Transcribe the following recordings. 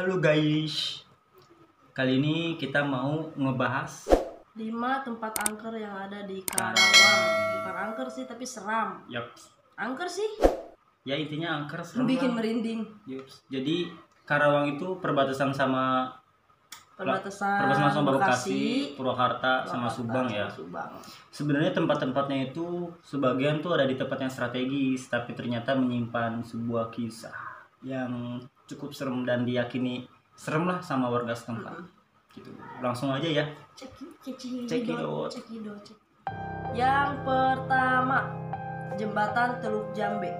Halo guys, kali ini kita mau ngebahas 5 tempat angker yang ada di Karawang. Bukan angker sih, tapi seram. Yups. Angker sih, Ya intinya angker serem bikin lah. merinding. Yups. Jadi Karawang itu perbatasan sama Perbatasan Bekasi, Purwakarta sama Subang ya. Sebenarnya tempat-tempatnya itu sebagian tuh ada di tempat yang strategis, tapi ternyata menyimpan sebuah kisah yang cukup serem dan diyakini serem lah sama warga setempat. Gitu. Langsung aja ya. Cekidot. Yang pertama, Jembatan Teluk Jambe.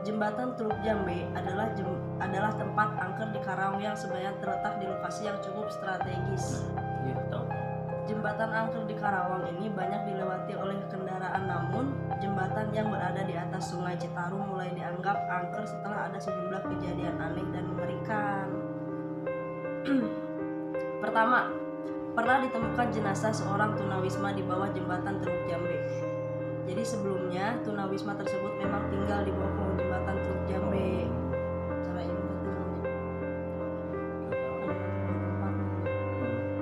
Jembatan Teluk Jambe adalah tempat angker di Karawang yang sebenarnya terletak di lokasi yang cukup strategis. Iya, tahu. Jembatan angker di Karawang ini banyak dilewati oleh kendaraan, namun jembatan yang berada di atas Sungai Citarum mulai dianggap angker setelah ada sejumlah kejadian aneh dan mengerikan. Pertama, pernah ditemukan jenazah seorang tunawisma di bawah jembatan Teluk Jambe. Jadi sebelumnya tunawisma tersebut memang tinggal di bawah kolong jembatan Teluk Jambe. Cara ini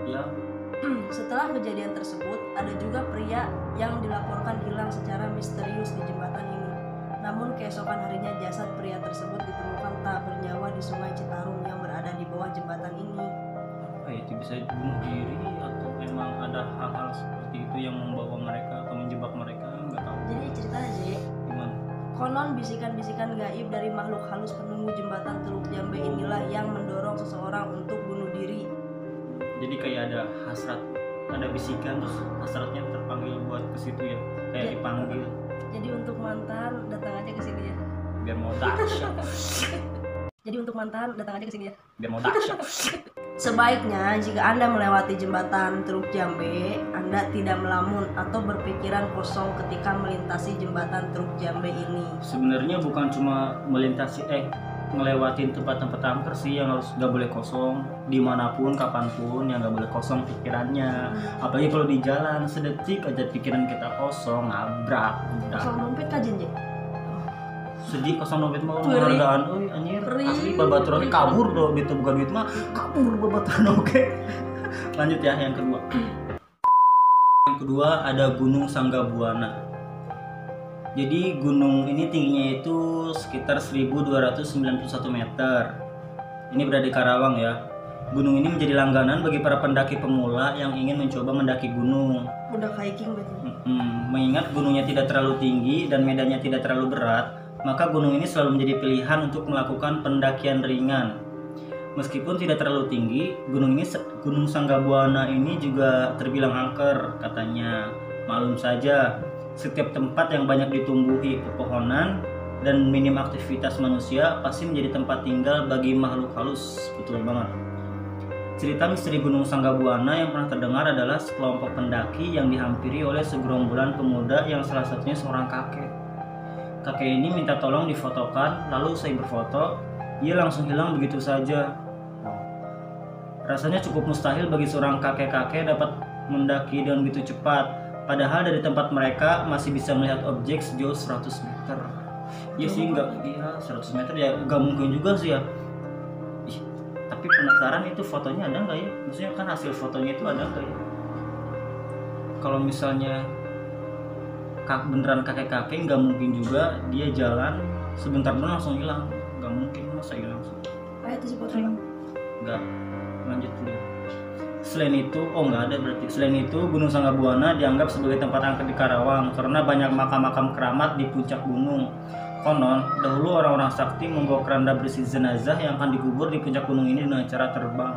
Ya. Setelah kejadian tersebut, ada juga pria yang dilaporkan hilang secara misterius di jembatan ini. Namun keesokan harinya jasad pria tersebut ditemukan tak bernyawa di Sungai Citarum yang berada di bawah jembatan ini. Apa ya, itu bisa bunuh diri atau memang ada hal-hal seperti itu yang membawa mereka atau menjebak mereka, nggak tahu. Jadi ceritanya sih, Gimana? konon bisikan-bisikan gaib dari makhluk halus penunggu jembatan Teluk Jambe inilah yang mendorong seseorang untuk bunuh diri. Jadi kayak ada hasrat, ada bisikan terus hasratnya terpanggil buat ke situ ya, kayak Ya. dipanggil Jadi untuk mantan datang aja ke sini ya. biar mau dahsyat, Jadi untuk mantan datang aja ke sini ya. biar mau dahsyat. Sebaiknya jika Anda melewati jembatan Teluk Jambe, Anda tidak melamun atau berpikiran kosong ketika melintasi jembatan Teluk Jambe ini. Sebenarnya bukan cuma melintasi ngelewatin tempat-tempat angker sih yang harus nggak boleh kosong, dimanapun kapanpun yang nggak boleh kosong pikirannya. Apalagi kalau di jalan sedetik aja pikiran kita kosong, nabrak udah. Kosong dompet kajen je. Sedih kosong dompet mau Perih. penghargaan, anjir Perih. asli babaturan kabur do gitu, bukan duit mah kabur babaturan. Oke. Lanjut ya yang kedua. Yang kedua ada Gunung Sanggabuana. Jadi gunung ini tingginya itu sekitar 1291 meter. Ini berada di Karawang ya. Gunung ini menjadi langganan bagi para pendaki pemula yang ingin mencoba mendaki gunung. Udah hiking berarti. Mengingat gunungnya tidak terlalu tinggi dan medannya tidak terlalu berat, maka gunung ini selalu menjadi pilihan untuk melakukan pendakian ringan. Meskipun tidak terlalu tinggi, Gunung Sanggabuana ini juga terbilang angker katanya. Maklum saja, setiap tempat yang banyak ditumbuhi pepohonan dan minim aktivitas manusia pasti menjadi tempat tinggal bagi makhluk halus. Betul banget. Cerita misteri Gunung Sanggabuana yang pernah terdengar adalah sekelompok pendaki yang dihampiri oleh segerombolan pemuda yang salah satunya seorang kakek. Kakek ini minta tolong difotokan, lalu usai berfoto, ia langsung hilang begitu saja. Rasanya cukup mustahil bagi seorang kakek-kakek dapat mendaki dengan begitu cepat. Padahal dari tempat mereka masih bisa melihat objek sejauh 100 meter. Ya sih nggak, iya 100 meter ya nggak mungkin juga sih ya. Ih, tapi penasaran itu fotonya ada nggak ya? Maksudnya kan hasil fotonya itu ada nggak ya? Kalau misalnya beneran kakek-kakek, nggak mungkin juga dia jalan sebentar doang langsung hilang. Nggak mungkin, masa hilang sih? Itu sih fotonya. Nggak, lanjut dulu. Selain itu, nggak ada berarti. Selain itu, Gunung Sanggabuana dianggap sebagai tempat angker di Karawang karena banyak makam-makam keramat di puncak gunung. Konon, dahulu orang-orang sakti membawa keranda berisi jenazah yang akan dikubur di puncak gunung ini dengan cara terbang.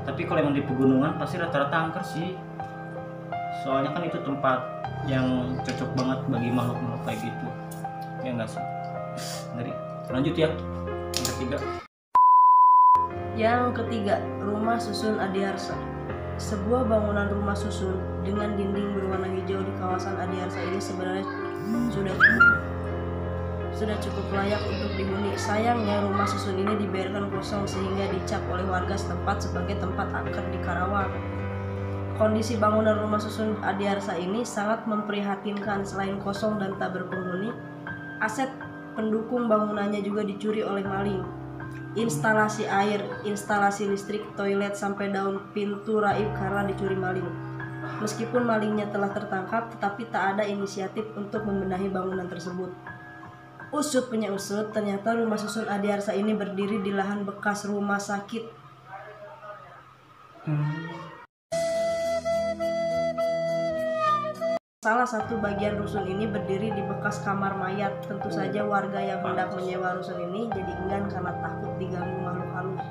Tapi kalau emang di pegunungan pasti rata-rata angker sih. Soalnya kan itu tempat yang cocok banget bagi makhluk-makhluk kayak gitu. Ya nggak sih? Lanjut ya. Yang ketiga. Yang ketiga, Rumah Susun Adiarsa. Sebuah bangunan rumah susun dengan dinding berwarna hijau di kawasan Adiarsa ini sebenarnya sudah cukup layak untuk dihuni. Sayangnya rumah susun ini dibiarkan kosong sehingga dicap oleh warga setempat sebagai tempat angker di Karawang. Kondisi bangunan rumah susun Adiarsa ini sangat memprihatinkan. Selain kosong dan tak berpenghuni, aset pendukung bangunannya juga dicuri oleh maling. instalasi air, instalasi listrik, toilet, sampai daun pintu raib karena dicuri maling. Meskipun malingnya telah tertangkap, tetapi tak ada inisiatif untuk membenahi bangunan tersebut. Usut punya usut, ternyata rumah susun Adiarsa ini berdiri di lahan bekas rumah sakit. Salah satu bagian rusun ini berdiri di bekas kamar mayat. Tentu saja warga yang hendak menyewa rusun ini jadi enggan karena takut diganggu makhluk halus.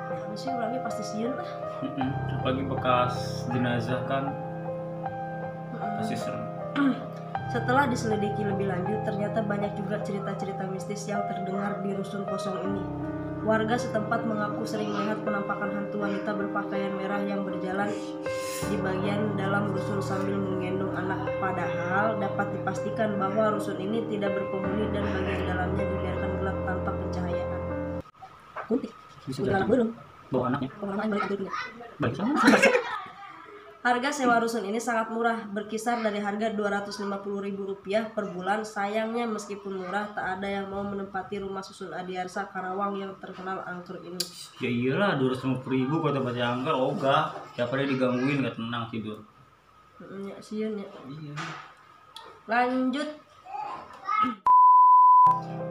Nah, sih orangnya pasti sieun lah. Apalagi bekas jenazah kan pasti serem. Setelah diselidiki lebih lanjut, ternyata banyak juga cerita-cerita mistis yang terdengar di rusun kosong ini. Warga setempat mengaku sering melihat penampakan hantu wanita berpakaian merah yang berjalan di bagian dalam rusun sambil menggendong anak. Padahal dapat dipastikan bahwa rusun ini tidak berpenghuni dan bagian dalamnya dibiarkan gelap tanpa pencahayaan. Kunti, Bisa udah jadi. belum? Bawa anaknya. Pengalaman balik kantornya. Baik sama. Harga sewa rusun ini sangat murah, berkisar dari harga Rp250.000 per bulan. Sayangnya meskipun murah, tak ada yang mau menempati rumah susun Adiarsa Karawang yang terkenal angker ini. Ya iyalah 250.000 kata baca angker, ogah. Tiap hari digangguin gak tenang tidur. Ya, sieun ya. Iya. Lanjut.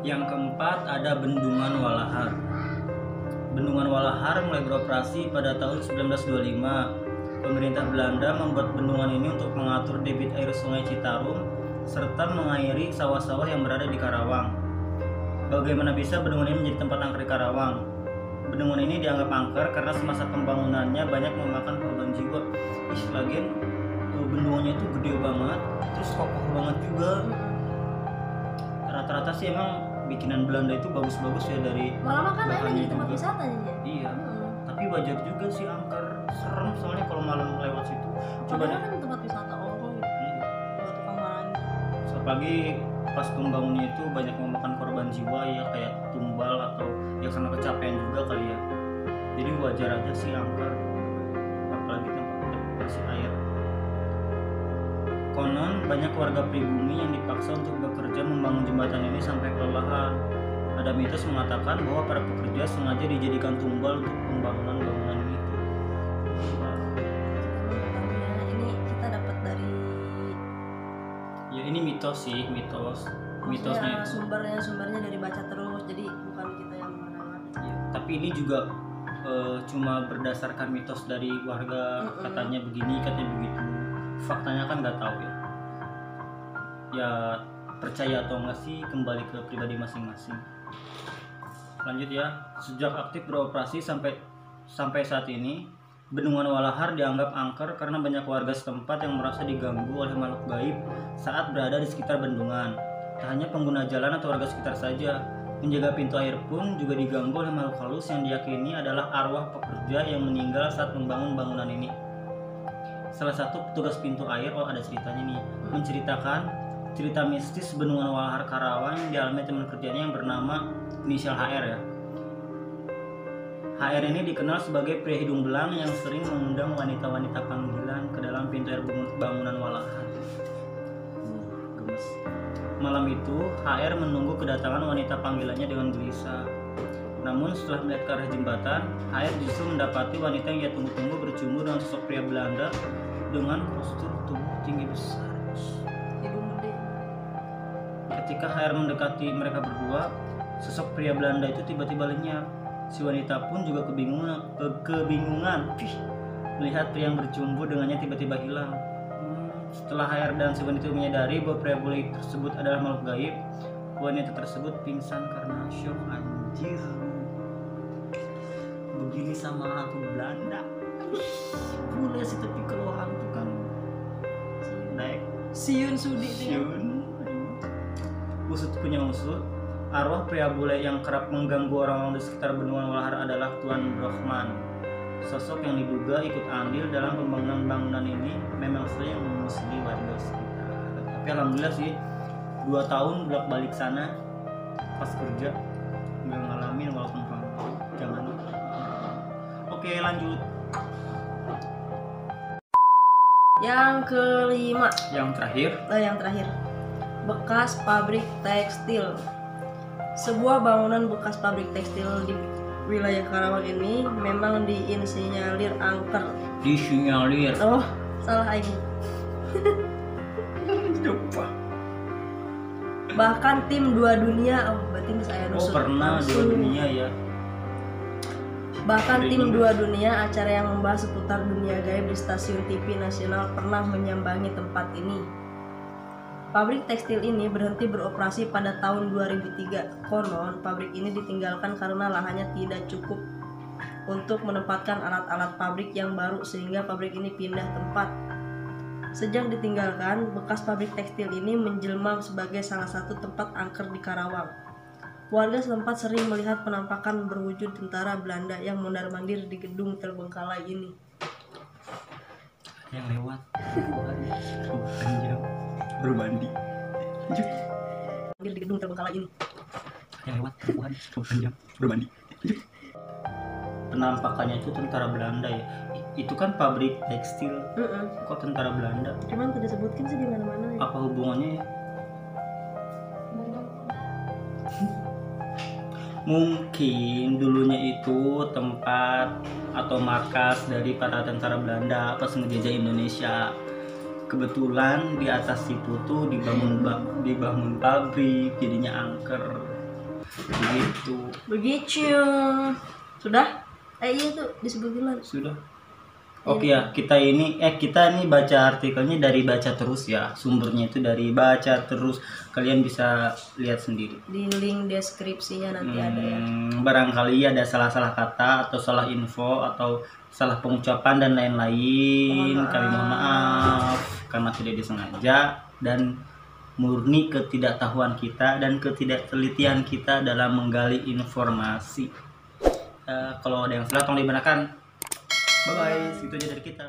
Yang keempat ada Bendungan Walahar. Bendungan Walahar mulai beroperasi pada tahun 1925. Pemerintah Belanda membuat bendungan ini untuk mengatur debit air Sungai Citarum serta mengairi sawah-sawah yang berada di Karawang. Bagaimana bisa bendungan ini menjadi tempat angker di Karawang? Bendungan ini dianggap angker karena semasa pembangunannya banyak memakan korban jiwa. Lagian bendungannya itu gede banget, terus kokoh banget juga. Rata-rata sih emang bikinan Belanda itu bagus-bagus ya dari Malah kan ada bahannya jadi tempat juga. wisata ya. Iya. Tapi wajar juga sih angker, serem soalnya kalau malam lewat situ. Coba deh. Kan tempat wisata orang gitu. Iya. Buat tukang malang. Apalagi pas pembangunnya itu banyak memakan korban jiwa ya, kayak tumbal atau ya karena kecapean juga kali ya. Jadi wajar aja sih angker, apalagi tempat kasih air. Konon banyak warga pribumi yang dipaksa untuk bekerja membangun jembatan ini sampai kelelahan. Ada mitos mengatakan bahwa para pekerja sengaja dijadikan tumbal untuk pembangunan bangunan itu. Ini kita dapat dari Ya ini mitos sih, mitosnya itu. sumbernya dari baca terus, jadi bukan kita yang mengarang. Ya, tapi ini juga cuma berdasarkan mitos dari warga, katanya begini, katanya begitu. Faktanya kan nggak tahu ya. Ya percaya atau enggak sih kembali ke pribadi masing-masing. Lanjut ya, sejak aktif beroperasi sampai saat ini, Bendungan Walahar dianggap angker karena banyak warga setempat yang merasa diganggu oleh makhluk gaib saat berada di sekitar bendungan. Tak hanya pengguna jalan atau warga sekitar saja, penjaga pintu air pun juga diganggu oleh makhluk halus yang diyakini adalah arwah pekerja yang meninggal saat membangun bangunan ini. Salah satu petugas pintu air, ada ceritanya nih, menceritakan cerita mistis Bendungan Walahar Karawang yang dialami teman kerjanya yang bernama inisial HR ya. HR ini dikenal sebagai pria hidung belang yang sering mengundang wanita-wanita panggilan ke dalam pintu air bangunan Walahar. Gemes. Malam itu, HR menunggu kedatangan wanita panggilannya dengan gelisah. Namun setelah melihat ke arah jembatan, HR justru mendapati wanita yang ia tunggu-tunggu berjumpa dengan sosok pria Belanda dengan postur tubuh tinggi besar. Hidung gede. Ketika HR mendekati mereka berdua, sosok pria Belanda itu tiba-tiba lenyap. Si wanita pun juga kebingungan melihat pria yang berjumpa dengannya tiba-tiba hilang. Setelah HR dan si wanita menyadari bahwa pria bule tersebut adalah makhluk gaib, wanita tersebut pingsan karena syok. Anjir, begini sama hantu Belanda. Bule sih, tapi kalau hantu kan naik Siun Sudi itu. Usut punya usut, arwah pria bule yang kerap mengganggu orang-orang di sekitar Bendungan Walahar adalah Tuan Brohman. Sosok yang diduga ikut andil dalam pembangunan bangunan ini memang sering memusnah warga sekitar. Tapi alhamdulillah sih 2 tahun bolak-balik sana pas kerja nggak ngalamin walaupun jangan. Oke, lanjut. Yang kelima, Yang terakhir, bekas pabrik tekstil. Sebuah bangunan bekas pabrik tekstil di wilayah Karawang ini memang diinsinyalir angker. Disinyalir. Oh, salah aing. Lupa. Bahkan tim Dua Dunia, berarti saya Oh pernah Dua Dunia ya. Bahkan tim Dua Dunia, acara yang membahas seputar dunia gaib di stasiun TV nasional, pernah menyambangi tempat ini. Pabrik tekstil ini berhenti beroperasi pada tahun 2003. Konon, pabrik ini ditinggalkan karena lahannya tidak cukup untuk menempatkan alat-alat pabrik yang baru sehingga pabrik ini pindah tempat. Sejak ditinggalkan, bekas pabrik tekstil ini menjelma sebagai salah satu tempat angker di Karawang. Warga setempat sering melihat penampakan berwujud tentara Belanda yang mondar-mandir di gedung terbengkalai ini. Yang lewat. Berbandi. Di gedung terbengkalai ini. Yang lewat berbandi. Penampakannya itu tentara Belanda ya. Itu kan pabrik tekstil. Kok tentara Belanda? Cuman tidak disebutkan sih di mana-mana ya. Apa hubungannya ya? Mungkin dulunya itu tempat atau markas dari para tentara Belanda pas ngejajah Indonesia. Kebetulan di atas situ tuh dibangun pabrik, jadinya angker. Begitu. Sudah? Iya tuh disebutin lah. Sudah. Oke ya, kita ini baca artikelnya dari Baca Terus ya. Sumbernya itu dari Baca Terus. Kalian bisa lihat sendiri. Di link deskripsinya nanti ada ya. Barangkali ada salah-salah kata atau salah info atau salah pengucapan dan lain-lain. Kami mohon maaf karena tidak disengaja dan murni ketidaktahuan kita dan ketidaktelitian kita dalam menggali informasi. Kalau ada yang salah tolong dibenarkan. Bye bye, itu aja dari kita.